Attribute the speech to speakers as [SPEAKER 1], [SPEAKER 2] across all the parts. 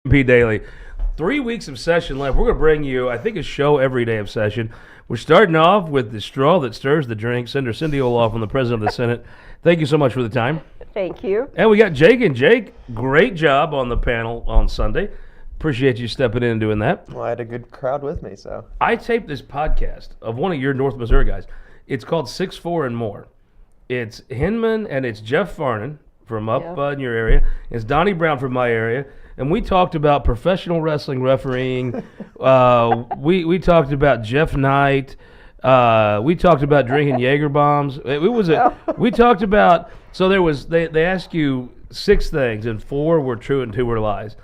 [SPEAKER 1] TWMP Daily. 3 weeks of session left. We're going to bring you, I think, a show every day of session. We're starting off with the straw that stirs the drink. Senator Cindy Olaf, the President of the Senate. Thank you so much for the time.
[SPEAKER 2] Thank you.
[SPEAKER 1] And we got Jake and Jake. Great job on the panel on Sunday. Appreciate you stepping in and doing that.
[SPEAKER 3] Well, I had a good crowd with me, so.
[SPEAKER 1] I taped this podcast of one of your North Missouri guys. It's called 6'4" and More. It's Hinman and it's Jeff Faughn from up in your area. It's Donnie Brown from my area. And we talked about professional wrestling refereeing. We talked about Jeff Knight. We talked about drinking Jaeger bombs. We talked about, so there was, they asked you 6 things and 4 were true and 2 were lies.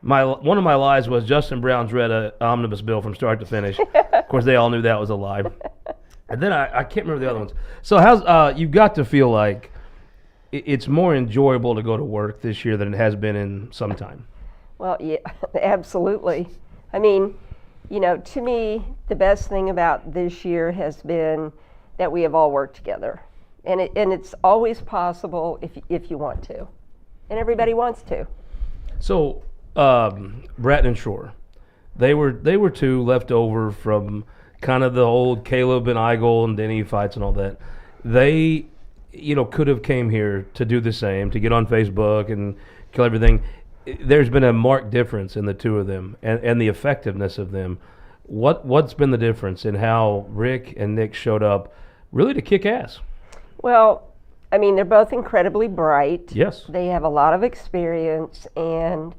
[SPEAKER 1] One of my lies was Justin Brown's read an omnibus bill from start to finish. Of course, they all knew that was a lie. And then I can't remember the other ones. So you've got to feel like it's more enjoyable to go to work this year than it has been in some time.
[SPEAKER 2] Well, yeah, absolutely. I mean, to me, the best thing about this year has been that we have all worked together. And it's always possible if you want to. And everybody wants to.
[SPEAKER 1] So, Bratton and Shore, they were 2 left over from kind of the old Caleb and Eigel and Denny fights and all that. They, could have came here to do the same, to get on Facebook and kill everything. There's been a marked difference in the 2 of them and the effectiveness of them. What's been the difference in how Rick and Nick showed up really to kick ass?
[SPEAKER 2] Well, I mean, they're both incredibly bright.
[SPEAKER 1] Yes.
[SPEAKER 2] They have a lot of experience, and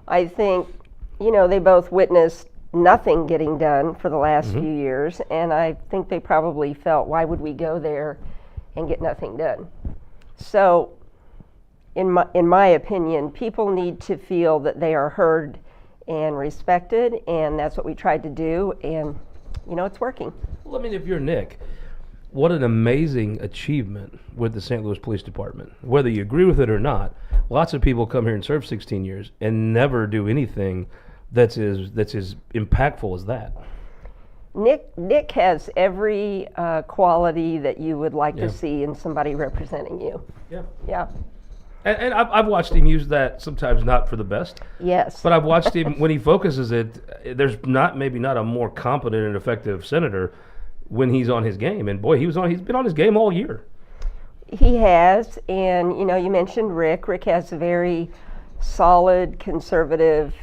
[SPEAKER 2] I think, they both witnessed nothing getting done for the last few years, and I think they probably felt, why would we go there and get nothing done? So, in my opinion, people need to feel that they are heard and respected, and that's what we tried to do, and, it's working.
[SPEAKER 1] Well, I mean, if you're Nick, what an amazing achievement with the St. Louis Police Department. Whether you agree with it or not, lots of people come here and serve 16 years and never do anything that's as impactful as that.
[SPEAKER 2] Nick has every quality that you would like to see in somebody representing you.
[SPEAKER 1] Yeah.
[SPEAKER 2] Yeah.
[SPEAKER 1] And I've watched him use that, sometimes not for the best.
[SPEAKER 2] Yes.
[SPEAKER 1] But I've watched him, when he focuses it, there's maybe not a more competent and effective senator when he's on his game. And boy, he's been on his game all year.
[SPEAKER 2] He has, and you mentioned Rick. Rick has very solid, conservative,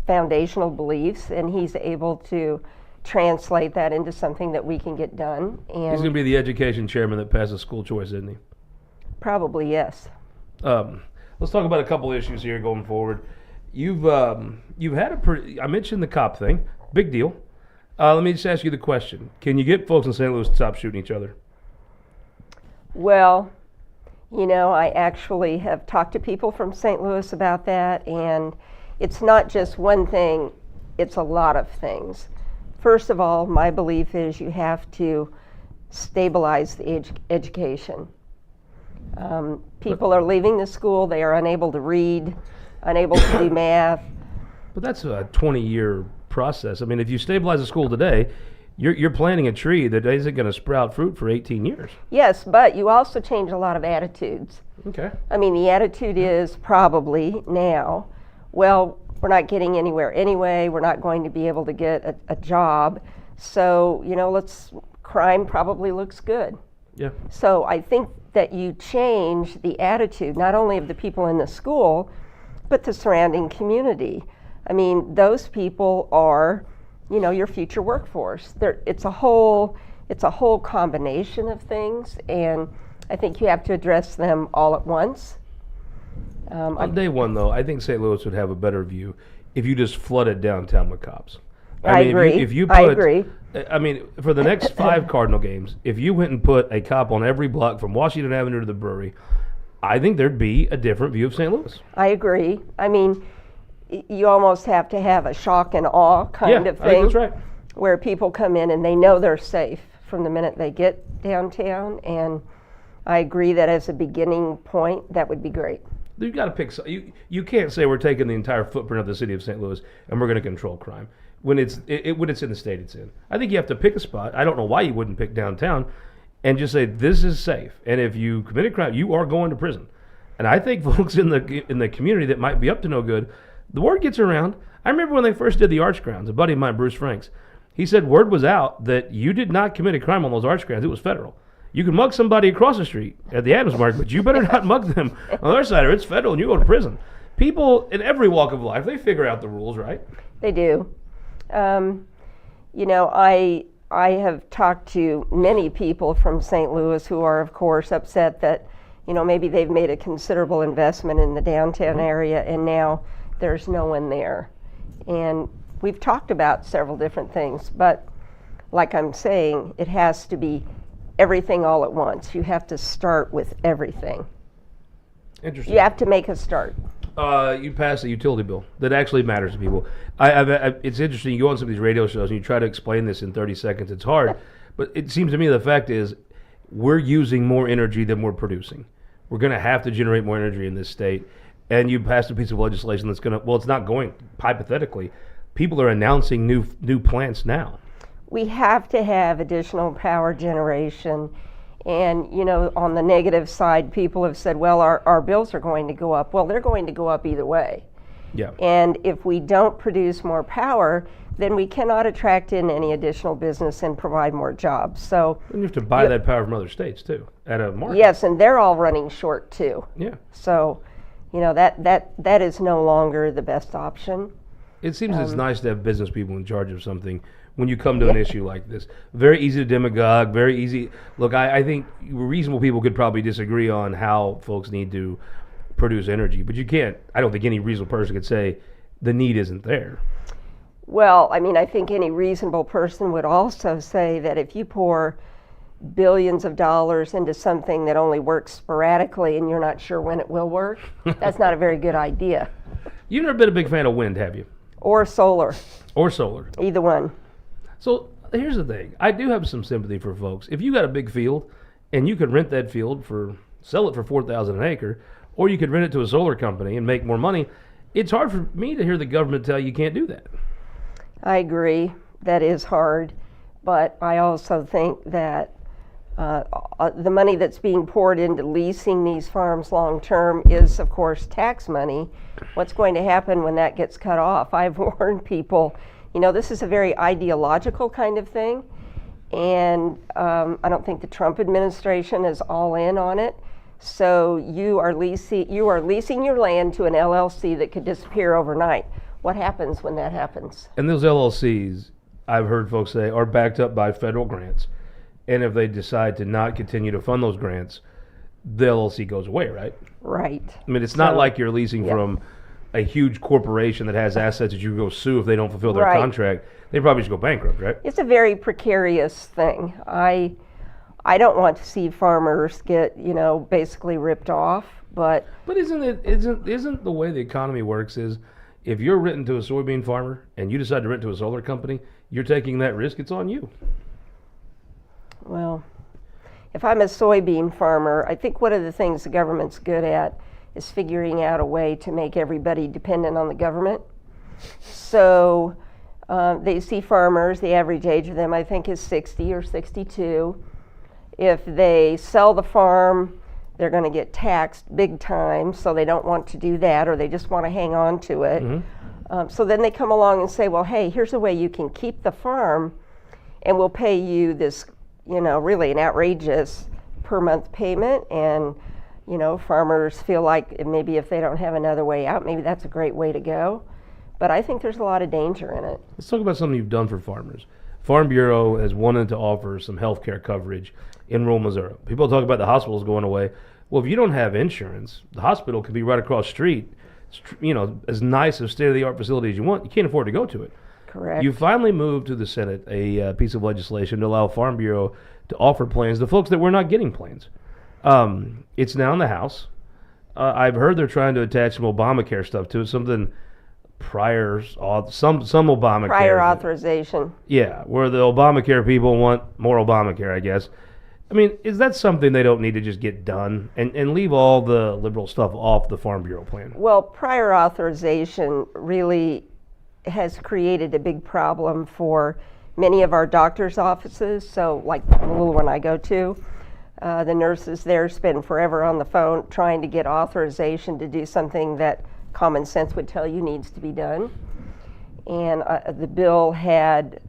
[SPEAKER 2] foundational beliefs, and he's able to translate that into something that we can get done. And
[SPEAKER 1] he's going to be the education chairman that passes school choice, isn't he?
[SPEAKER 2] Probably, yes.
[SPEAKER 1] Let's talk about a couple issues here going forward. You've had I mentioned the cop thing, big deal. Let me just ask you the question: can you get folks in St. Louis to stop shooting each other?
[SPEAKER 2] Well, I actually have talked to people from St. Louis about that, and it's not just one thing, it's a lot of things. First of all, my belief is you have to stabilize the education. People are leaving the school, they are unable to read, unable to do math.
[SPEAKER 1] But that's a 20-year process. I mean, if you stabilize a school today, you're planting a tree that isn't going to sprout fruit for 18 years.
[SPEAKER 2] Yes, but you also change a lot of attitudes.
[SPEAKER 1] Okay.
[SPEAKER 2] I mean, the attitude is probably now, well, we're not getting anywhere anyway, we're not going to be able to get a job, so, crime probably looks good.
[SPEAKER 1] Yeah.
[SPEAKER 2] So I think that you change the attitude, not only of the people in the school, but the surrounding community. I mean, those people are, your future workforce. It's a whole combination of things, and I think you have to address them all at once.
[SPEAKER 1] On day one, though, I think St. Louis would have a better view if you just flooded downtown with cops.
[SPEAKER 2] I agree. I agree.
[SPEAKER 1] I mean, for the next 5 Cardinal games, if you went and put a cop on every block from Washington Avenue to the Brewery, I think there'd be a different view of St. Louis.
[SPEAKER 2] I agree. I mean, you almost have to have a shock and awe kind of thing.
[SPEAKER 1] I think that's right.
[SPEAKER 2] Where people come in and they know they're safe from the minute they get downtown, and I agree that as a beginning point, that would be great.
[SPEAKER 1] You've got to pick. You can't say we're taking the entire footprint of the city of St. Louis and we're going to control crime when it's in the state it's in. I think you have to pick a spot. I don't know why you wouldn't pick downtown and just say this is safe. And if you commit a crime, you are going to prison. And I think folks in the community that might be up to no good The word gets around. I remember when they first did the arch grounds, a buddy of mine, Bruce Franks, he said word was out that you did not commit a crime on those arch grounds. It was federal. You can mug somebody across the street at the Adams Market, but you better not mug them on their side or it's federal and you go to prison. People in every walk of life, they figure out the rules, right?
[SPEAKER 2] They do. You know, I have talked to many people from St. Louis who are, of course, upset that, you know, maybe they've made a considerable investment in the downtown area and now there's no one there. And we've talked about several different things, but like I'm saying, it has to be everything all at once. You have to start with everything.
[SPEAKER 1] Interesting.
[SPEAKER 2] You have to make a start.
[SPEAKER 1] You pass a utility bill that actually matters to people. It's interesting. You go on some of these radio shows and you try to explain this in 30 seconds. It's hard, but it seems to me the fact is we're using more energy than we're producing. We're going to have to generate more energy in this state. And you passed a piece of legislation that's going to, well, it's not going, hypothetically. People are announcing new plants now.
[SPEAKER 2] We have to have additional power generation. And, you know, on the negative side, people have said, well, our bills are going to go up. Well, they're going to go up either way.
[SPEAKER 1] Yeah.
[SPEAKER 2] And if we don't produce more power, then we cannot attract in any additional business and provide more jobs. So
[SPEAKER 1] And you have to buy that power from other states, too, at a market.
[SPEAKER 2] yes, and they're all running short, too.
[SPEAKER 1] Yeah.
[SPEAKER 2] So, you know, that is no longer the best option.
[SPEAKER 1] It seems it's nice to have business people in charge of something when you come to an issue like this. Very easy to demagogue, very easy. Look, I think reasonable people could probably disagree on how folks need to produce energy, but you can't, I don't think any reasonable person could say the need isn't there.
[SPEAKER 2] Well, I mean, I think any reasonable person would also say that if you pour billions of dollars into something that only works sporadically and you're not sure when it will work, that's not a very good idea.
[SPEAKER 1] You've never been a big fan of wind, have you?
[SPEAKER 2] Or solar,
[SPEAKER 1] Or solar.
[SPEAKER 2] either one.
[SPEAKER 1] So here's the thing. I do have some sympathy for folks. If you got a big field and you could rent that field sell it for $4,000 an acre, or you could rent it to a solar company and make more money, it's hard for me to hear the government tell you can't do that.
[SPEAKER 2] I agree, that is hard, but I also think that the money that's being poured into leasing these farms long term is, of course, tax money. What's going to happen when that gets cut off? I've warned people, you know, this is a very ideological kind of thing, and I don't think the Trump administration is all in on it. So you are leasing your land to an LLC that could disappear overnight. What happens when that happens?
[SPEAKER 1] And those LLCs, I've heard folks say, are backed up by federal grants. And if they decide to not continue to fund those grants, the LLC goes away, right?
[SPEAKER 2] Right.
[SPEAKER 1] I mean, it's not like you're leasing from a huge corporation that has assets that you go sue if they don't fulfill their contract. They probably just go bankrupt, right?
[SPEAKER 2] It's a very precarious thing. I don't want to see farmers get, you know, basically ripped off, but
[SPEAKER 1] isn't the way the economy works is if you're renting to a soybean farmer and you decide to rent to a solar company, you're taking that risk, it's on you.
[SPEAKER 2] Well, if I'm a soybean farmer, I think one of the things the government's good at is figuring out a way to make everybody dependent on the government. So they see farmers, the average age of them I think is 60 or 62. If they sell the farm, they're going to get taxed big time, so they don't want to do that, or they just want to hang on to it. Mm-hmm. So then they come along and say, well, hey, here's a way you can keep the farm, and we'll pay you this, you know, really an outrageous per month payment. And, you know, farmers feel like maybe if they don't have another way out, maybe that's a great way to go. But I think there's a lot of danger in it.
[SPEAKER 1] Let's talk about something you've done for farmers. Farm Bureau has wanted to offer some health care coverage in rural Missouri. People talk about the hospitals going away. Well, if you don't have insurance, the hospital could be right across the street, you know, as nice a state-of-the-art facility as you want. You can't afford to go to it.
[SPEAKER 2] Correct.
[SPEAKER 1] You finally moved to the Senate a piece of legislation to allow Farm Bureau to offer plans to folks that were not getting plans. It's now in the House. I've heard they're trying to attach some Obamacare stuff to it, something prior, some Obamacare.
[SPEAKER 2] Prior authorization.
[SPEAKER 1] Yeah, where the Obamacare people want more Obamacare, I guess. I mean, is that something they don't need to just get done and leave all the liberal stuff off the Farm Bureau plan?
[SPEAKER 2] Well, prior authorization really has created a big problem for many of our doctors' offices. So like the little one I go to, the nurses there spend forever on the phone trying to get authorization to do something that common sense would tell you needs to be done. And the bill had,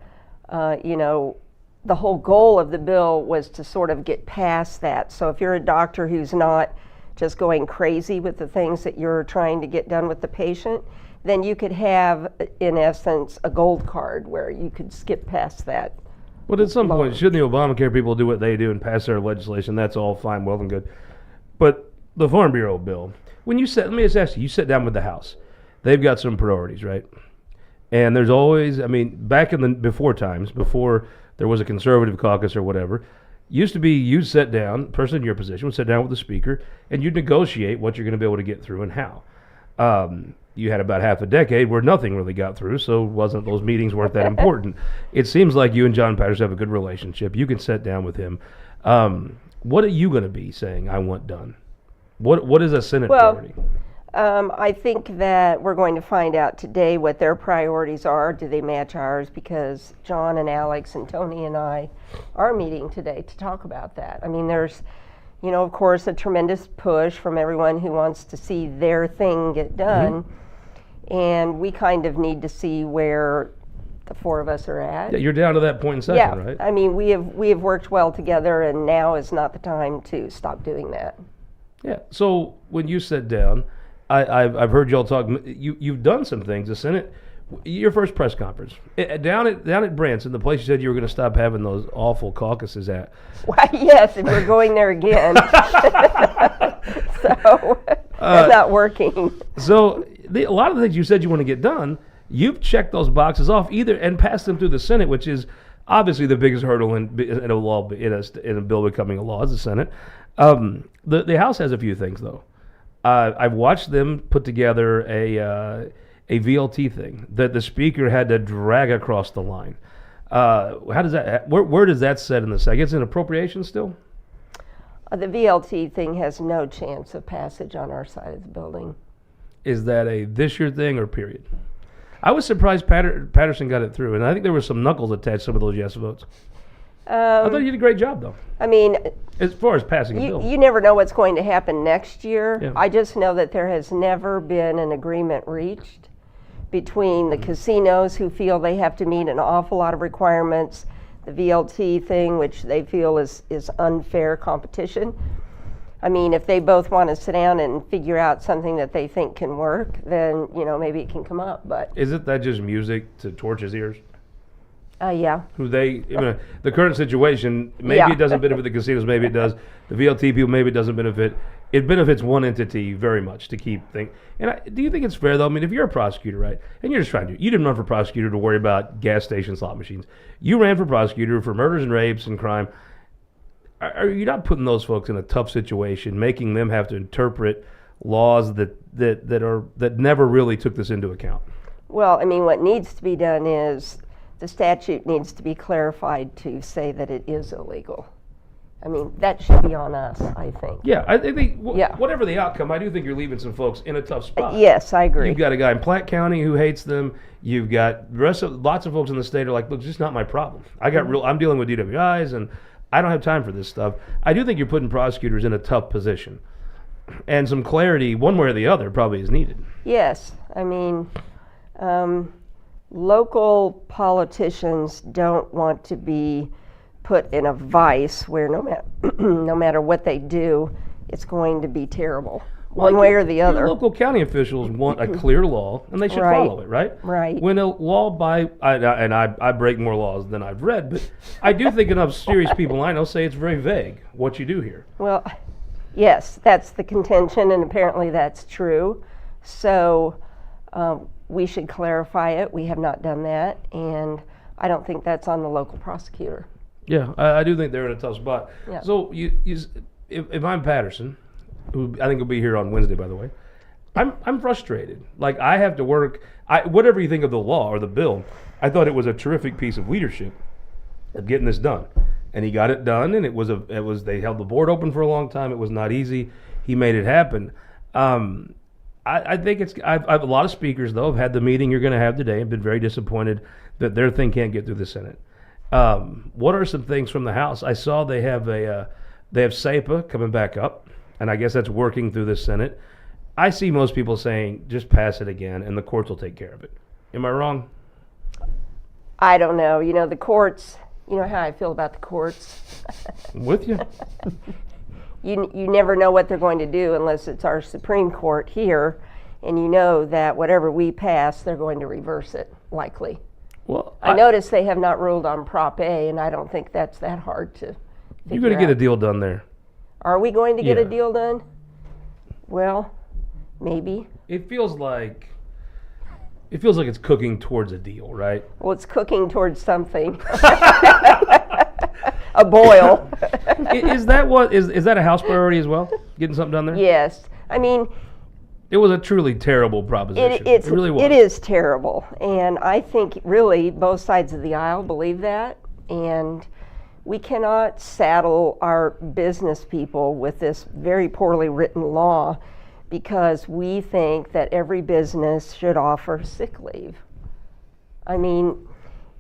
[SPEAKER 2] the whole goal of the bill was to sort of get past that. So if you're a doctor who's not just going crazy with the things that you're trying to get done with the patient, then you could have, in essence, a gold card where you could skip past that.
[SPEAKER 1] But at some point, shouldn't the Obamacare people do what they do and pass their legislation? That's all fine, well and good. But the Farm Bureau bill, when you let me just ask you sit down with the House. They've got some priorities, right? And there's always, back in the before there was a conservative caucus or whatever, used to be you sit down, person in your position would sit down with the speaker, and you'd negotiate what you're going to be able to get through and how. You had about half a decade where nothing really got through, so those meetings weren't that important. It seems like you and John Patterson have a good relationship. You can sit down with him. What are you going to be saying I want done? What is a Senate priority?
[SPEAKER 2] I think that we're going to find out today what their priorities are. Do they match ours? Because John and Alex and Tony and I are meeting today to talk about that. There's, of course, a tremendous push from everyone who wants to see their thing get done. Mm-hmm. And we kind of need to see where the four of us are at.
[SPEAKER 1] Yeah, you're down to that point in session, right?
[SPEAKER 2] We have worked well together, and now is not the time to stop doing that.
[SPEAKER 1] Yeah. So when you sit down, I've heard y'all talk. You've done some things. The Senate, your first press conference down at Branson, the place you said you were going to stop having those awful caucuses at.
[SPEAKER 2] Why, yes, and we're going there again. So it's not working. So
[SPEAKER 1] a lot of the things you said you want to get done, you've checked those boxes off either and passed them through the Senate, which is obviously the biggest hurdle in a law in a bill becoming a law is the Senate. The House has a few things though. I've watched them put together a VLT thing that the speaker had to drag across the line. How does that? Where does that set in the Senate? It's an appropriation still.
[SPEAKER 2] The VLT thing has no chance of passage on our side of the building.
[SPEAKER 1] Is that a this year thing or period? I was surprised Patterson got it through, and I think there was some knuckles attached to some of those yes votes. I thought you did a great job, though. As far as passing a bill.
[SPEAKER 2] You never know what's going to happen next year.
[SPEAKER 1] Yeah.
[SPEAKER 2] I just know that there has never been an agreement reached between the casinos who feel they have to meet an awful lot of requirements, the VLT thing, which they feel is unfair competition. If they both want to sit down and figure out something that they think can work, then, maybe it can come up. But
[SPEAKER 1] isn't that just music to Torch's ears?
[SPEAKER 2] Yeah.
[SPEAKER 1] The current situation, maybe it doesn't benefit the casinos, maybe it does. The VLT people, maybe it doesn't benefit. It benefits one entity very much to keep things. And do you think it's fair, though? If you're a prosecutor, right, and you're just trying to, you didn't run for prosecutor to worry about gas station slot machines. You ran for prosecutor for murders and rapes and crime. Are you not putting those folks in a tough situation, making them have to interpret laws that never really took this into account?
[SPEAKER 2] Well, what needs to be done is the statute needs to be clarified to say that it is illegal. That should be on us, I think.
[SPEAKER 1] Yeah, I think whatever the outcome, I do think you're leaving some folks in a tough spot.
[SPEAKER 2] Yes, I agree.
[SPEAKER 1] You've got a guy in Platte County who hates them. You've got lots of folks in the state are like, look, it's just not my problem. I'm dealing with DWIs and I don't have time for this stuff. I do think you're putting prosecutors in a tough position. And some clarity, one way or the other, probably is needed.
[SPEAKER 2] Yes. Local politicians don't want to be put in a vice where no matter what they do, it's going to be terrible. One way or the other.
[SPEAKER 1] Local county officials want a clear law, and they should follow it, right?
[SPEAKER 2] Right.
[SPEAKER 1] When a law I break more laws than I've read, but I do think enough serious people I know say it's very vague what you do here.
[SPEAKER 2] Well, yes, that's the contention, and apparently that's true. So we should clarify it. We have not done that, and I don't think that's on the local prosecutor.
[SPEAKER 1] Yeah, I do think they're in a tough spot.
[SPEAKER 2] Yeah.
[SPEAKER 1] So if I'm Patterson, who I think will be here on Wednesday, by the way, I'm frustrated. Like, I have to work. Whatever you think of the law or the bill, I thought it was a terrific piece of leadership of getting this done, and he got it done. And they held the board open for a long time. It was not easy. He made it happen. I think a lot of speakers though have had the meeting you're going to have today and been very disappointed that their thing can't get through the Senate. What are some things from the House? I saw they have SAPA coming back up, and I guess that's working through the Senate. I see most people saying, just pass it again, and the courts will take care of it. Am I wrong?
[SPEAKER 2] I don't know. You know, the courts, you know how I feel about the courts.
[SPEAKER 1] I'm with you.
[SPEAKER 2] You never know what they're going to do unless it's our Supreme Court here, and you know that whatever we pass, they're going to reverse it, likely.
[SPEAKER 1] Well,
[SPEAKER 2] I notice they have not ruled on Prop A, and I don't think that's that hard to figure
[SPEAKER 1] you're going to get a deal done there.
[SPEAKER 2] Are we going to get
[SPEAKER 1] Yeah.
[SPEAKER 2] a deal done? Well, maybe.
[SPEAKER 1] It feels like it's cooking towards a deal, right?
[SPEAKER 2] Well, it's cooking towards something. A boil.
[SPEAKER 1] Is that a House priority as well? Getting something done there?
[SPEAKER 2] Yes. I mean,
[SPEAKER 1] It was a truly terrible proposition.
[SPEAKER 2] it
[SPEAKER 1] really was.
[SPEAKER 2] It is terrible. And I think really both sides of the aisle believe that. And we cannot saddle our business people with this very poorly written law because we think that every business should offer sick leave. I mean,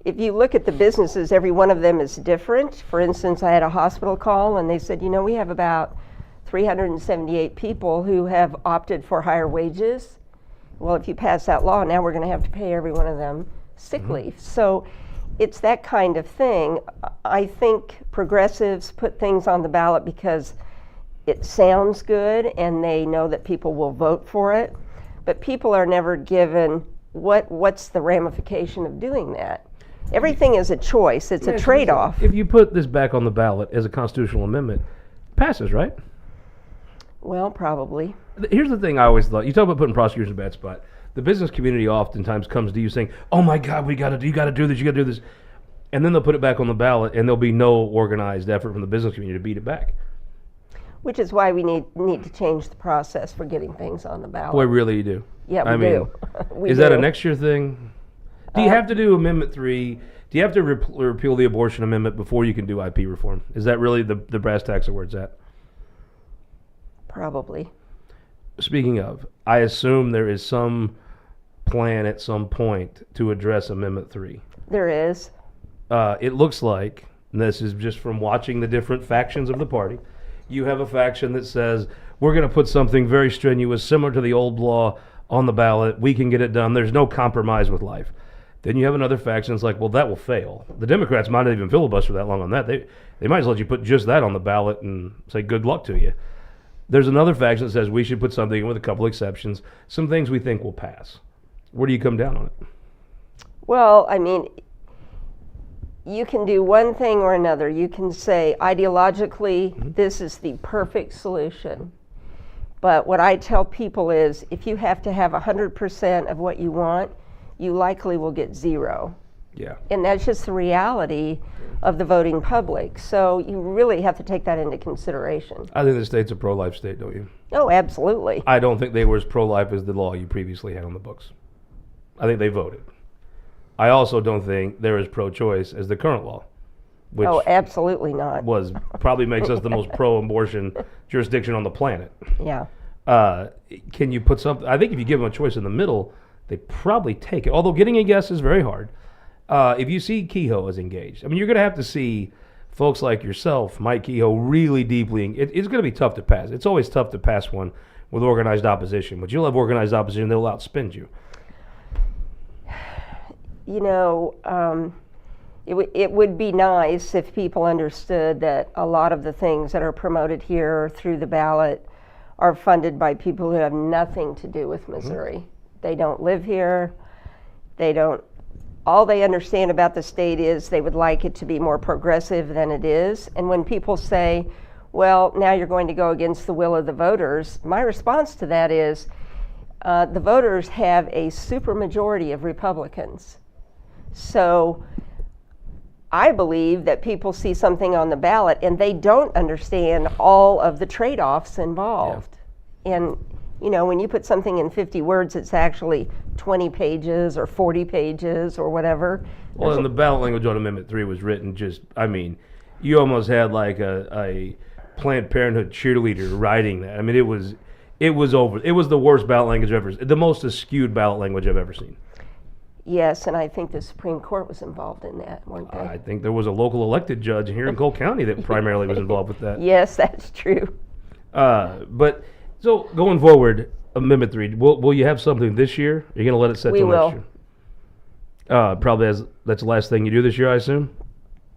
[SPEAKER 2] if you look at the businesses, every one of them is different. For instance, I had a hospital call and they said, you know, we have about 378 people who have opted for higher wages. Well, if you pass that law, now we're going to have to pay every one of them sick leave. So it's that kind of thing. I think progressives put things on the ballot because it sounds good and they know that people will vote for it. But people are never given what's the ramification of doing that. Everything is a choice. It's a trade-off.
[SPEAKER 1] If you put this back on the ballot as a constitutional amendment, it passes, right?
[SPEAKER 2] Well, probably.
[SPEAKER 1] Here's the thing I always thought. You talk about putting prosecutors in a bad spot. The business community oftentimes comes to you saying, oh my God, you got to do this. And then they'll put it back on the ballot and there'll be no organized effort from the business community to beat it back.
[SPEAKER 2] Which is why we need to change the process for getting things on the ballot.
[SPEAKER 1] Boy, really you do.
[SPEAKER 2] Yeah, we do.
[SPEAKER 1] Is that a next year thing? Do you have to do Amendment 3? Do you have to repeal the abortion amendment before you can do IP reform? Is that really the brass tacks of where it's at?
[SPEAKER 2] Probably.
[SPEAKER 1] Speaking of, I assume there is some plan at some point to address Amendment 3.
[SPEAKER 2] There is.
[SPEAKER 1] It looks like, and this is just from watching the different factions of the party, you have a faction that says, we're going to put something very strenuous, similar to the old law, on the ballot. We can get it done. There's no compromise with life. Then you have another faction that's like, well, that will fail. The Democrats might not even filibuster that long on that. They might as well let you put just that on the ballot and say good luck to you. There's another faction that says we should put something in with a couple exceptions, some things we think will pass. Where do you come down on it?
[SPEAKER 2] Well, I mean, you can do one thing or another. You can say ideologically, this is the perfect solution. But what I tell people is if you have to have 100% of what you want, you likely will get zero.
[SPEAKER 1] Yeah.
[SPEAKER 2] And that's just the reality of the voting public. So you really have to take that into consideration.
[SPEAKER 1] I think the state's a pro-life state, don't you?
[SPEAKER 2] Oh, absolutely.
[SPEAKER 1] I don't think they were as pro-life as the law you previously had on the books. I think they voted. I also don't think they're as pro-choice as the current law, which
[SPEAKER 2] absolutely not.
[SPEAKER 1] probably makes us the most pro-abortion jurisdiction on the planet.
[SPEAKER 2] Yeah.
[SPEAKER 1] Can you put something? I think if you give them a choice in the middle, they probably take it. Although getting a yes is very hard. If you see Kehoe is engaged, I mean, you're going to have to see folks like yourself, Mike Kehoe, really deeply. It's going to be tough to pass. It's always tough to pass one with organized opposition, but you'll have organized opposition, they'll outspend you.
[SPEAKER 2] You know, it would be nice if people understood that a lot of the things that are promoted here through the ballot are funded by people who have nothing to do with Missouri. They don't live here. All they understand about the state is they would like it to be more progressive than it is. And when people say, well, now you're going to go against the will of the voters, my response to that is the voters have a supermajority of Republicans. So I believe that people see something on the ballot and they don't understand all of the trade-offs involved. Yeah. And you know, when you put something in 50 words, it's actually 20 pages or 40 pages or whatever.
[SPEAKER 1] Well, and the ballot language on Amendment 3 was written you almost had like a Planned Parenthood cheerleader writing that. I mean, it was the worst ballot language I've ever seen, the most askewed ballot language I've ever seen.
[SPEAKER 2] Yes, and I think the Supreme Court was involved in that, weren't they?
[SPEAKER 1] I think there was a local elected judge here in Cole County that primarily was involved with that.
[SPEAKER 2] Yes, that's true.
[SPEAKER 1] But so going forward, Amendment 3. Will you have something this year? Are you going to let it set
[SPEAKER 2] We
[SPEAKER 1] till
[SPEAKER 2] will.
[SPEAKER 1] next year? Probably that's the last thing you do this year, I assume?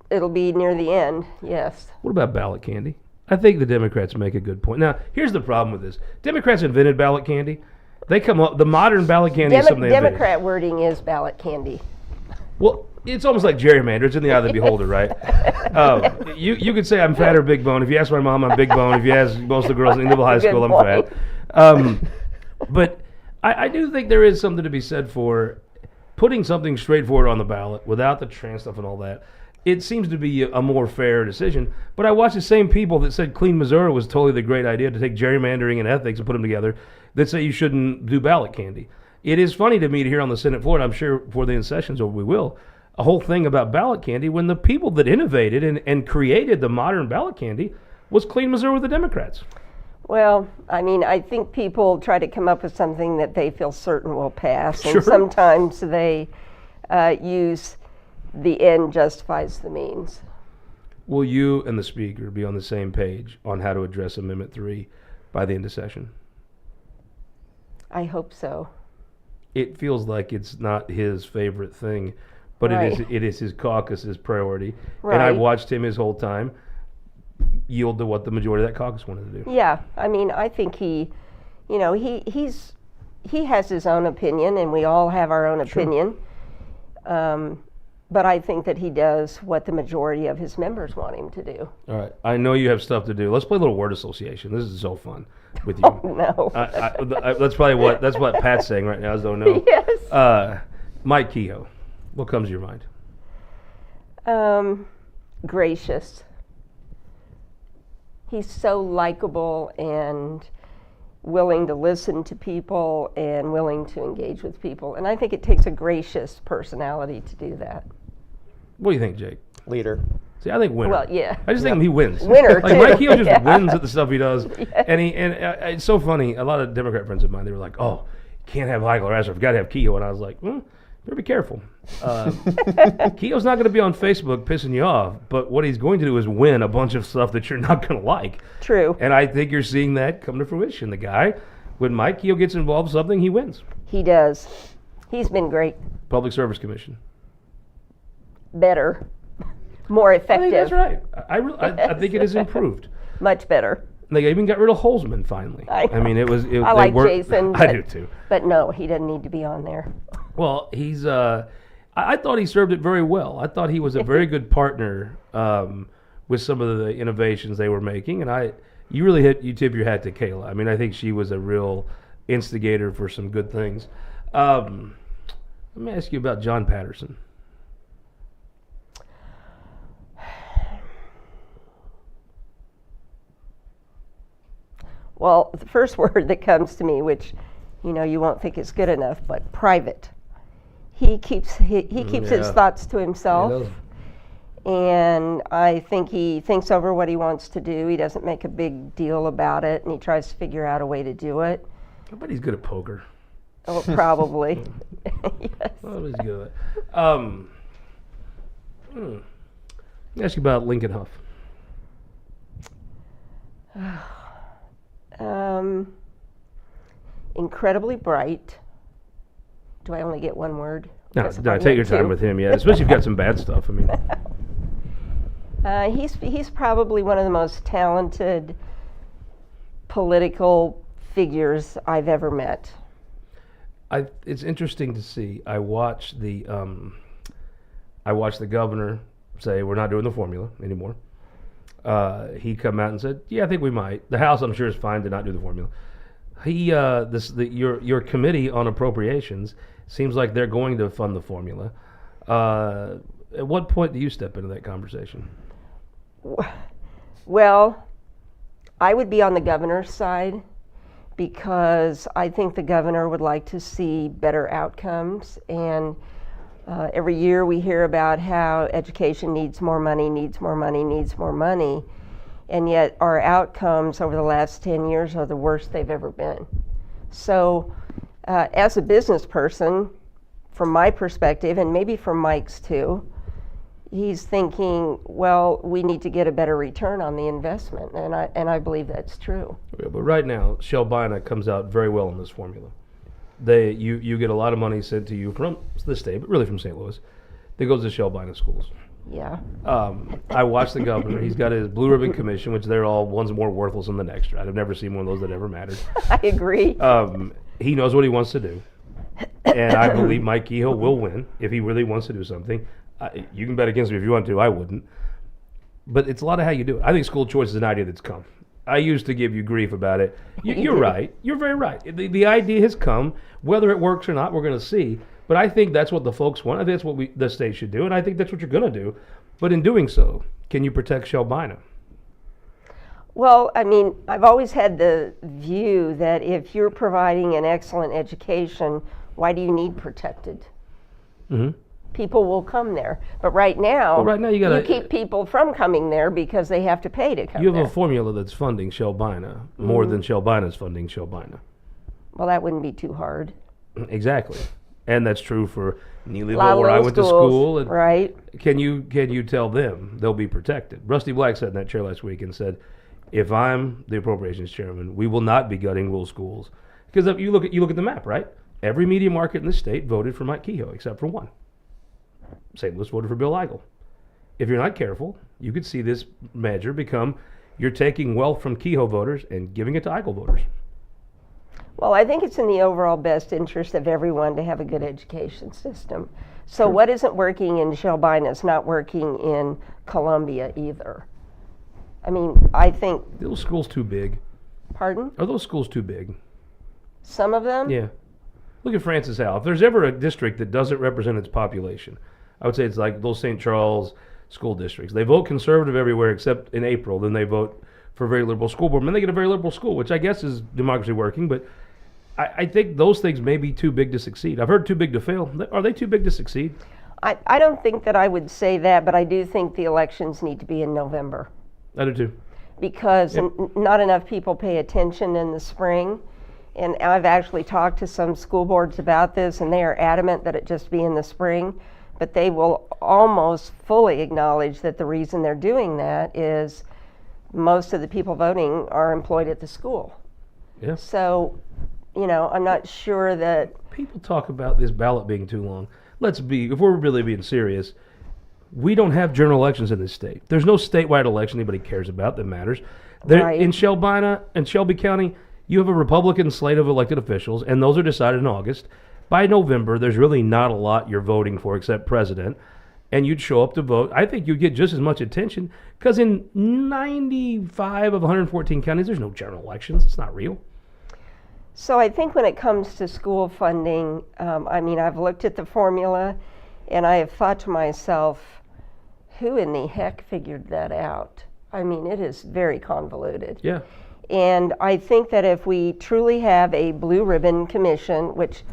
[SPEAKER 2] It'll be near the end, yes.
[SPEAKER 1] What about ballot candy? I think the Democrats make a good point. Now, here's the problem with this. Democrats invented ballot candy. They come up, the modern ballot candy is something they invented.
[SPEAKER 2] Democrat wording is ballot candy.
[SPEAKER 1] Well, it's almost like gerrymander. It's in the eye of the beholder, right? You could say I'm fat or big bone. If you ask my mom, I'm big bone. If you ask most of the girls in Indian High
[SPEAKER 2] Good
[SPEAKER 1] School, I'm
[SPEAKER 2] point.
[SPEAKER 1] fat. But I do think there is something to be said for putting something straightforward on the ballot without the trans stuff and all that. It seems to be a more fair decision. But I watch the same people that said Clean Missouri was totally the great idea to take gerrymandering and ethics and put them together that say you shouldn't do ballot candy. It is funny to me to hear on the Senate floor, and I'm sure for the in sessions, or we will, a whole thing about ballot candy when the people that innovated and created the modern ballot candy was Clean Missouri with the Democrats.
[SPEAKER 2] Well, I mean, I think people try to come up with something that they feel certain will pass,
[SPEAKER 1] Sure.
[SPEAKER 2] and sometimes they use the end justifies the means.
[SPEAKER 1] Will you and the Speaker be on the same page on how to address Amendment 3 by the end of session?
[SPEAKER 2] I hope so.
[SPEAKER 1] It feels like it's not his favorite thing, but
[SPEAKER 2] Right.
[SPEAKER 1] it is his caucus's priority.
[SPEAKER 2] Right.
[SPEAKER 1] And I've watched him his whole time yield to what the majority of that caucus wanted to do.
[SPEAKER 2] Yeah, I mean, I think he has his own opinion, and we all have our own
[SPEAKER 1] Sure.
[SPEAKER 2] opinion. But I think that he does what the majority of his members want him to do.
[SPEAKER 1] All right. I know you have stuff to do. Let's play a little word association. This is so fun with you.
[SPEAKER 2] No.
[SPEAKER 1] That's probably that's what Pat's saying right now. I don't know.
[SPEAKER 2] Yes.
[SPEAKER 1] Mike Kehoe, what comes to your mind?
[SPEAKER 2] Gracious. He's so likable and willing to listen to people and willing to engage with people. And I think it takes a gracious personality to do that.
[SPEAKER 1] What do you think, Jake?
[SPEAKER 3] Leader.
[SPEAKER 1] See, I think winner.
[SPEAKER 2] Well, yeah.
[SPEAKER 1] I just think he wins.
[SPEAKER 2] Winner,
[SPEAKER 1] like
[SPEAKER 2] too.
[SPEAKER 1] Mike Kehoe just
[SPEAKER 2] Yeah.
[SPEAKER 1] wins at the stuff he does, and it's so funny. A lot of Democrat friends of mine, they were like, "Oh, you can't have Heigl or Asher. You've got to have Kehoe." And I was like, better be careful. Kehoe's not going to be on Facebook pissing you off, but what he's going to do is win a bunch of stuff that you're not going to like.
[SPEAKER 2] True.
[SPEAKER 1] And I think you're seeing that come to fruition. The guy, when Mike Kehoe gets involved in something, he wins.
[SPEAKER 2] He does. He's been great.
[SPEAKER 1] Public Service Commission.
[SPEAKER 2] Better. More
[SPEAKER 1] I
[SPEAKER 2] effective.
[SPEAKER 1] think that's right. I think it has improved.
[SPEAKER 2] Much better.
[SPEAKER 1] They even got rid of Holzman finally.
[SPEAKER 2] I
[SPEAKER 1] mean, it was.
[SPEAKER 2] I
[SPEAKER 1] they
[SPEAKER 2] like
[SPEAKER 1] weren't-
[SPEAKER 2] Jason.
[SPEAKER 1] I do too.
[SPEAKER 2] But no, he doesn't need to be on there.
[SPEAKER 1] Well, he's. I thought he served it very well. I thought he was a very good partner with some of the innovations they were making, and you tip your hat to Kayla. I mean, I think she was a real instigator for some good things. Let me ask you about John Patterson.
[SPEAKER 2] Well, the first word that comes to me, which you won't think is good enough, but private. He keeps his
[SPEAKER 1] Yeah.
[SPEAKER 2] thoughts to
[SPEAKER 1] He
[SPEAKER 2] himself,
[SPEAKER 1] does.
[SPEAKER 2] and I think he thinks over what he wants to do. He doesn't make a big deal about it, and he tries to figure out a way to do it.
[SPEAKER 1] I bet he's good at poker.
[SPEAKER 2] Oh, probably. Yes.
[SPEAKER 1] Oh, he's good. Let me ask you about Lincoln Huff.
[SPEAKER 2] Incredibly bright. Do I only get one word?
[SPEAKER 1] No,
[SPEAKER 2] Guess if
[SPEAKER 1] no,
[SPEAKER 2] I
[SPEAKER 1] take your
[SPEAKER 2] get two.
[SPEAKER 1] time with him, yeah. Especially if you've got some bad stuff. I mean,
[SPEAKER 2] He's probably one of the most talented political figures I've ever met.
[SPEAKER 1] it's interesting to see. I watched the governor say we're not doing the formula anymore. He come out and said, "Yeah, I think we might." The House, I'm sure, is fine to not do the formula. Your committee on appropriations seems like they're going to fund the formula. At what point do you step into that conversation?
[SPEAKER 2] Well, I would be on the governor's side because I think the governor would like to see better outcomes. And every year we hear about how education needs more money, needs more money, needs more money. And yet our outcomes over the last 10 years are the worst they've ever been. So as a business person, from my perspective, and maybe from Mike's too, he's thinking, well, we need to get a better return on the investment, and I believe that's true.
[SPEAKER 1] Yeah, but right now, Shelbina comes out very well in this formula. You get a lot of money sent to you from the state, but really from St. Louis, that goes to Shelbina schools.
[SPEAKER 2] Yeah.
[SPEAKER 1] I watched the governor. He's got his Blue Ribbon Commission, which they're all one's more worthless than the next. Right? I've never seen one of those that ever mattered.
[SPEAKER 2] I agree.
[SPEAKER 1] He knows what he wants to do, and I believe Mike Kehoe will win if he really wants to do something. You can bet against me if you want to. I wouldn't. But it's a lot of how you do it. I think school choice is an idea that's come. I used to give you grief about it. You're right. You're very right. The idea has come. Whether it works or not, we're going to see. But I think that's what the folks want. I think that's what the state should do, and I think that's what you're going to do. But in doing so, can you protect Shelbina?
[SPEAKER 2] Well, I mean, I've always had the view that if you're providing an excellent education, why do you need protected?
[SPEAKER 1] Mm-hmm.
[SPEAKER 2] People will come there. But right now, you keep people from coming there because they have to pay to come there.
[SPEAKER 1] You have a formula that's funding Shelbina more than Shelbina's funding Shelbina.
[SPEAKER 2] Well, that wouldn't be too hard.
[SPEAKER 1] Exactly. And that's true for Neelyville, where I went to school. And
[SPEAKER 2] right.
[SPEAKER 1] Can you tell them they'll be protected? Rusty Black sat in that chair last week and said, if I'm the appropriations chairman, we will not be gutting rural schools. Because you look at the map, right? Every media market in the state voted for Mike Kehoe except for one. St. Louis voted for Bill Eigel. If you're not careful, you could see this measure become you're taking wealth from Kehoe voters and giving it to Eigel voters.
[SPEAKER 2] Well, I think it's in the overall best interest of everyone to have a good education system. So
[SPEAKER 1] Sure.
[SPEAKER 2] What isn't working in Shelbina is not working in Columbia either. I mean, I think...
[SPEAKER 1] Are those schools too big?
[SPEAKER 2] Pardon?
[SPEAKER 1] Are those schools too big?
[SPEAKER 2] Some of them?
[SPEAKER 1] Yeah. Look at Francis Howell. If there's ever a district that doesn't represent its population, I would say it's like those St. Charles school districts. They vote conservative everywhere except in April. Then they vote for a very liberal school board. And then they get a very liberal school, which I guess is democracy working, but I think those things may be too big to succeed. I've heard too big to fail. Are they too big to succeed?
[SPEAKER 2] I don't think that I would say that, but I do think the elections need to be in November.
[SPEAKER 1] I do too.
[SPEAKER 2] Because not enough people pay attention in the spring. And I've actually talked to some school boards about this, and they are adamant that it just be in the spring. But they will almost fully acknowledge that the reason they're doing that is most of the people voting are employed at the school.
[SPEAKER 1] Yeah.
[SPEAKER 2] So, I'm not sure that...
[SPEAKER 1] People talk about this ballot being too long. If we're really being serious, we don't have general elections in this state. There's no statewide election anybody cares about that matters.
[SPEAKER 2] Right.
[SPEAKER 1] In Shelbina and Shelby County, you have a Republican slate of elected officials, and those are decided in August. By November, there's really not a lot you're voting for except president, and you'd show up to vote. I think you'd get just as much attention because in 95 of 114 counties, there's no general elections. It's not real.
[SPEAKER 2] So I think when it comes to school funding, I've looked at the formula, and I have thought to myself, who in the heck figured that out? I mean, it is very convoluted.
[SPEAKER 1] Yeah.
[SPEAKER 2] And I think that if we truly have a blue ribbon commission, which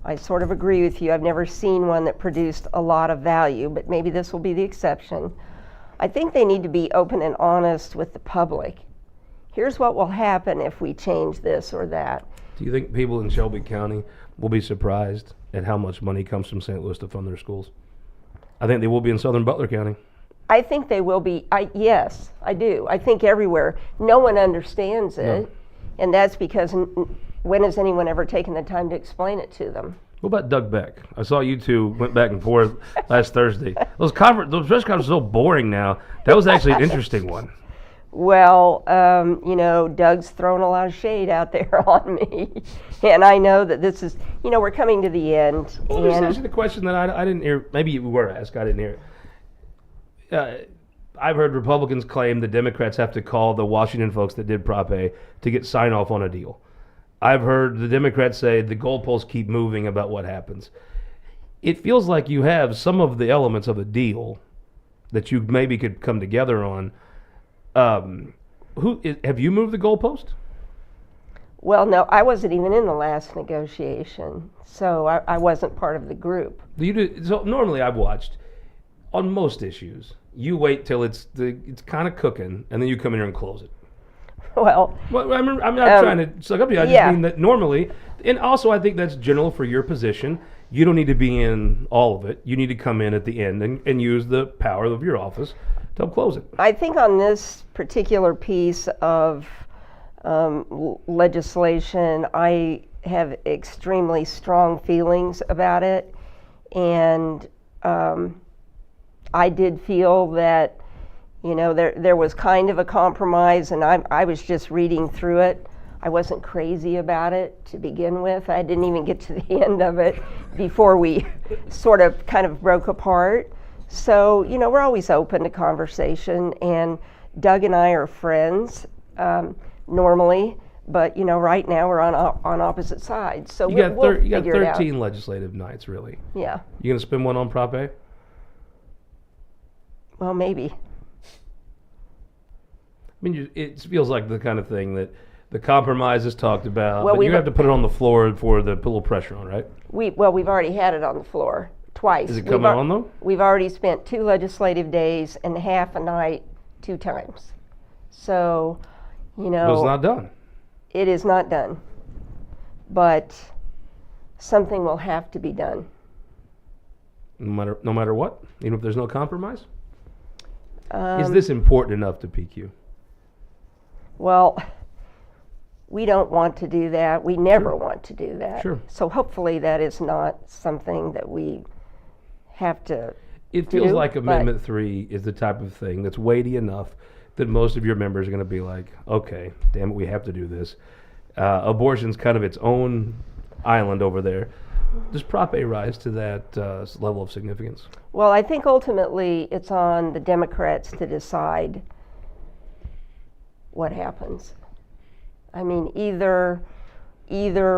[SPEAKER 2] I sort of agree with you, I've never seen one that produced a lot of value, but maybe this will be the exception. I think they need to be open and honest with the public. Here's what will happen if we change this or that.
[SPEAKER 1] Do you think people in Shelby County will be surprised at how much money comes from St. Louis to fund their schools? I think they will be in southern Butler County.
[SPEAKER 2] I think they will be. Yes, I do. I think everywhere. No one understands it,
[SPEAKER 1] No.
[SPEAKER 2] And that's because when has anyone ever taken the time to explain it to them?
[SPEAKER 1] What about Doug Beck? I saw you two went back and forth last Thursday. Those press conferences are so boring now. That was actually an interesting one.
[SPEAKER 2] Well, Doug's thrown a lot of shade out there on me, and I know that this is, we're coming to the end.
[SPEAKER 1] Well, there's actually the question that I didn't hear. Maybe you were asked. I didn't hear it. I've heard Republicans claim the Democrats have to call the Washington folks that did Prop A to get sign-off on a deal. I've heard the Democrats say the goalposts keep moving about what happens. It feels like you have some of the elements of a deal that you maybe could come together on. Have you moved the goalpost?
[SPEAKER 2] Well, no, I wasn't even in the last negotiation, so I wasn't part of the group.
[SPEAKER 1] So normally I've watched on most issues. You wait till it's kind of cooking, and then you come in here and close it.
[SPEAKER 2] Well,
[SPEAKER 1] I'm not trying to suck up to you. I just mean that normally, and also I think that's general for your position. you don't need to be in all of it. You need to come in at the end and use the power of your office to help close it.
[SPEAKER 2] I think on this particular piece of legislation, I have extremely strong feelings about it, and I did feel that, you know, there was kind of a compromise, and I was just reading through it. I wasn't crazy about it to begin with. I didn't even get to the end of it before we sort of kind of broke apart. So, you know, we're always open to conversation, and Doug and I are friends normally, but, you know, right now we're on opposite sides. So
[SPEAKER 1] You
[SPEAKER 2] we'll
[SPEAKER 1] got
[SPEAKER 2] figure it out.
[SPEAKER 1] 13 legislative nights, really.
[SPEAKER 2] Yeah,
[SPEAKER 1] You going to spend one on Prop A?
[SPEAKER 2] well, maybe.
[SPEAKER 1] I mean, it feels like the kind of thing that the compromise is talked about,
[SPEAKER 2] Well,
[SPEAKER 1] but you have to put it on the floor for the little pressure on, right?
[SPEAKER 2] We've already had it on the floor twice.
[SPEAKER 1] Is it coming on, though?
[SPEAKER 2] We've already spent 2 legislative days and half a night 2 times. So, you know.
[SPEAKER 1] But it's not done.
[SPEAKER 2] It is not done. But something will have to be done.
[SPEAKER 1] No matter what? Even if there's no compromise? Is
[SPEAKER 2] Um,
[SPEAKER 1] this important enough to PQ?
[SPEAKER 2] Well, we don't want to do that. We never want to do that.
[SPEAKER 1] Sure.
[SPEAKER 2] So hopefully that is not something that we have to
[SPEAKER 1] It feels
[SPEAKER 2] do,
[SPEAKER 1] like
[SPEAKER 2] but-
[SPEAKER 1] Amendment 3 is the type of thing that's weighty enough that most of your members are going to be like, okay, damn it, we have to do this. Abortion's kind of its own island over there. Does Prop A rise to that level of significance?
[SPEAKER 2] Well, I think ultimately it's on the Democrats to decide what happens. I mean, either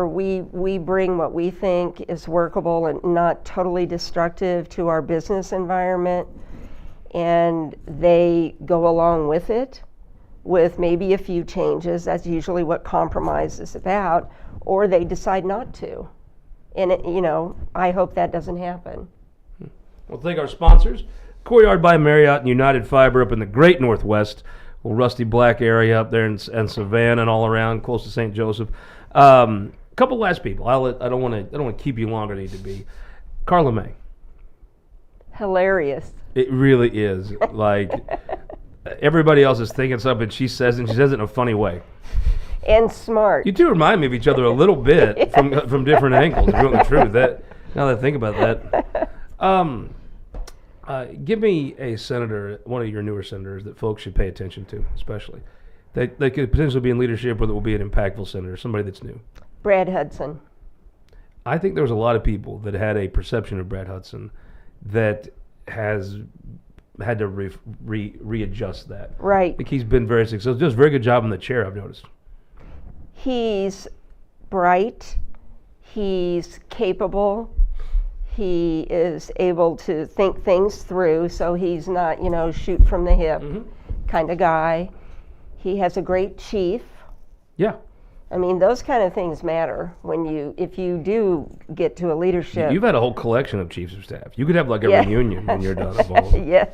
[SPEAKER 2] we bring what we think is workable and not totally destructive to our business environment, and they go along with it with maybe a few changes. That's usually what compromise is about, or they decide not to. And you know, I hope that doesn't happen.
[SPEAKER 1] We'll thank our sponsors, Courtyard by Marriott and United Fiber up in the great Northwest, Rusty Black area up there and Savannah and all around, close to St. Joseph. Couple last people. I don't want to keep you longer than you need to be. Carla May.
[SPEAKER 2] Hilarious.
[SPEAKER 1] It really is. Like, everybody else is thinking something she says, and she says it in a funny way.
[SPEAKER 2] And smart.
[SPEAKER 1] You two remind me of each other a little bit from different angles. Really, the truth. Now that I think about that, give me a senator, one of your newer senators that folks should pay attention to, especially. They could potentially be in leadership, or that will be an impactful senator, somebody that's new.
[SPEAKER 2] Brad Hudson.
[SPEAKER 1] I think there was a lot of people that had a perception of Brad Hudson that has had to readjust that.
[SPEAKER 2] Right.
[SPEAKER 1] I think he's been very successful. Does a very good job in the chair, I've noticed.
[SPEAKER 2] He's bright. He's capable. He is able to think things through, so he's not, you know, shoot from the hip kind of guy. He has a great chief.
[SPEAKER 1] Yeah.
[SPEAKER 2] I mean, those kind of things matter if you do get to a leadership.
[SPEAKER 1] You've had a whole collection of chiefs of staff. You could have like a
[SPEAKER 2] Yeah.
[SPEAKER 1] reunion when you're done of all of them.
[SPEAKER 2] Yes.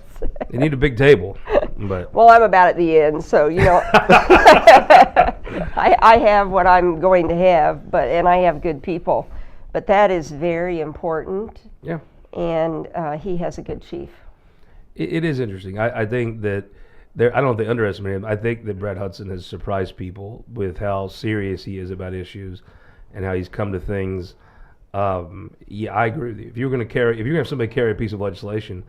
[SPEAKER 1] You need a big table, but
[SPEAKER 2] Well, I'm about at the end, so, you know, I have what I'm going to have, and I have good people. But that is very important,
[SPEAKER 1] yeah,
[SPEAKER 2] and he has a good chief.
[SPEAKER 1] it is interesting. I think that I don't know if they underestimate him. I think that Brad Hudson has surprised people with how serious he is about issues and how he's come to things. Yeah, I agree with you. If you're going to have somebody carry a piece of legislation,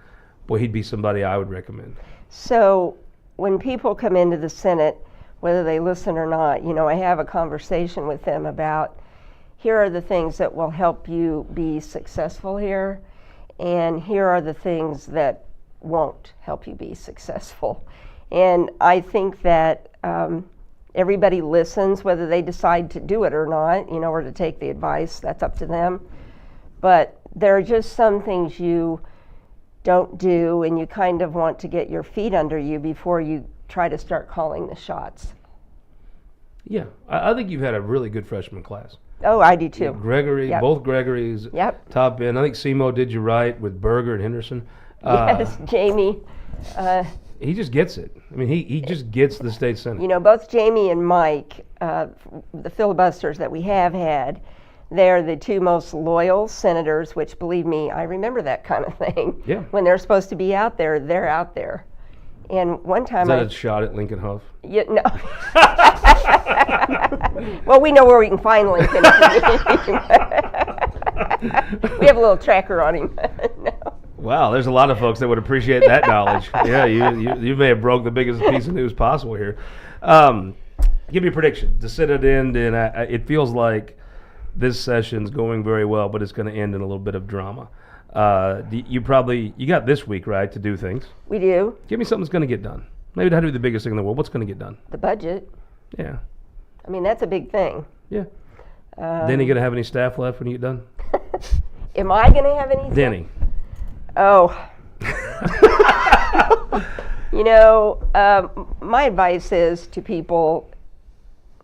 [SPEAKER 1] boy, he'd be somebody I would recommend.
[SPEAKER 2] So when people come into the Senate, whether they listen or not, you know, I have a conversation with them about, here are the things that will help you be successful here, and here are the things that won't help you be successful. And I think that everybody listens, whether they decide to do it or not, you know, or to take the advice, that's up to them. But there are just some things you don't do, and you kind of want to get your feet under you before you try to start calling the shots.
[SPEAKER 1] Yeah, I think you've had a really good freshman class.
[SPEAKER 2] Oh, I do too.
[SPEAKER 1] Gregory,
[SPEAKER 2] Yep.
[SPEAKER 1] both Gregory's
[SPEAKER 2] Yep.
[SPEAKER 1] top end. I think Simo did you right with Berger and Henderson.
[SPEAKER 2] Yes, Jamie.
[SPEAKER 1] He just gets it. I mean, he just gets the state senate.
[SPEAKER 2] You know, both Jamie and Mike, the filibusters that we have had, they're the two most loyal senators, which, believe me, I remember that kind of thing.
[SPEAKER 1] Yeah.
[SPEAKER 2] When they're supposed to be out there, they're out there. And one time
[SPEAKER 1] Is that a shot at Lincoln Huff?
[SPEAKER 2] Yeah, no. Well, we know where we can find Lincoln. We have a little tracker on him. No.
[SPEAKER 1] Wow, there's a lot of folks that would appreciate that knowledge. Yeah, you may have broke the biggest piece of news possible here. Give me a prediction. The Senate end, and it feels like this session's going very well, but it's going to end in a little bit of drama. You got this week, right, to do things.
[SPEAKER 2] We do.
[SPEAKER 1] Give me something that's going to get done. Maybe not do the biggest thing in the world. What's going to get done?
[SPEAKER 2] The budget.
[SPEAKER 1] Yeah.
[SPEAKER 2] I mean, that's a big thing.
[SPEAKER 1] Yeah. Denny going to have any staff left when you get done?
[SPEAKER 2] Am I going to have any?
[SPEAKER 1] Denny.
[SPEAKER 2] Oh. My advice is to people,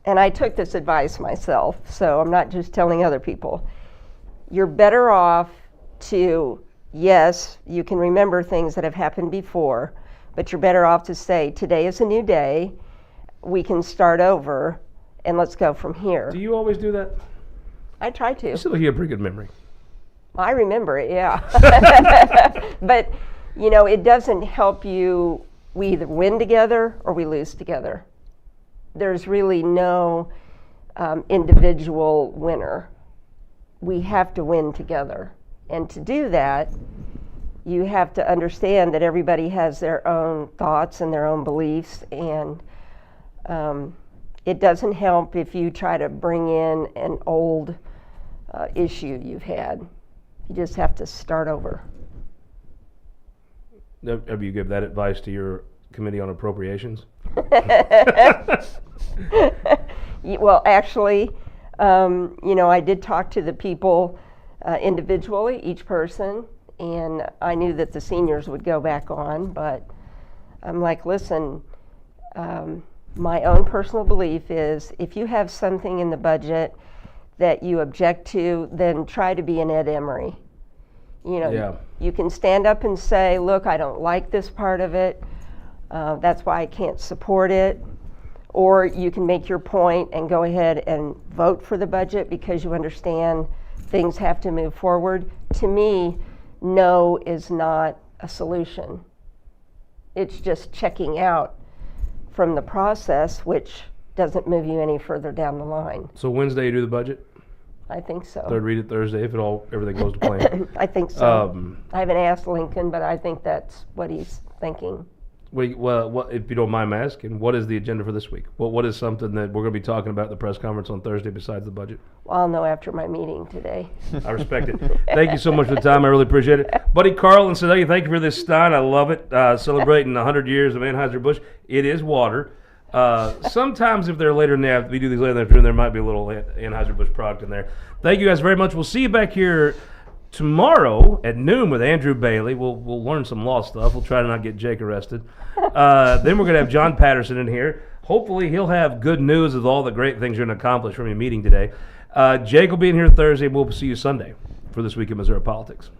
[SPEAKER 2] and I took this advice myself, so I'm not just telling other people. You're better off to, yes, you can remember things that have happened before, but you're better off to say, today is a new day, we can start over, and let's go from here.
[SPEAKER 1] Do you always do that?
[SPEAKER 2] I try to.
[SPEAKER 1] You still have a pretty good memory.
[SPEAKER 2] I remember it, yeah. But, it doesn't help you. We either win together or we lose together. There's really no individual winner. We have to win together. And to do that, you have to understand that everybody has their own thoughts and their own beliefs, and it doesn't help if you try to bring in an old issue you've had. You just have to start over.
[SPEAKER 1] Have you give that advice to your Committee on Appropriations?
[SPEAKER 2] Well, actually, I did talk to the people individually, each person, and I knew that the seniors would go back on, but I'm like, listen, my own personal belief is if you have something in the budget that you object to, then try to be an Ed Emery. You can stand up and say, look, I don't like this part of it. That's why I can't support it. Or you can make your point and go ahead and vote for the budget because you understand things have to move forward. To me, no is not a solution. It's just checking out from the process, which doesn't move you any further down the line.
[SPEAKER 1] So Wednesday you do the budget?
[SPEAKER 2] I think so.
[SPEAKER 1] Third read it Thursday if everything goes to plan.
[SPEAKER 2] I think so. I haven't asked Lincoln, but I think that's what he's thinking.
[SPEAKER 1] Well, if you don't mind me asking, what is the agenda for this week? What is something that we're going to be talking about at the press conference on Thursday besides the budget?
[SPEAKER 2] Well, I'll know after my meeting today.
[SPEAKER 1] I respect it. Thank you so much for the time. I really appreciate it. Buddy Carl and Sedalia, thank you for this stein. I love it. Celebrating 100 years of Anheuser-Busch. It is water. Sometimes if they're later in the afternoon, we do these later in the afternoon, there might be a little Anheuser-Busch product in there. Thank you guys very much. We'll see you back here tomorrow at noon with Andrew Bailey. We'll learn some law stuff. We'll try to not get Jake arrested. Then we're going to have John Patterson in here. Hopefully he'll have good news of all the great things you're going to accomplish from your meeting today. Jake will be in here Thursday. We'll see you Sunday for This Week in Missouri Politics.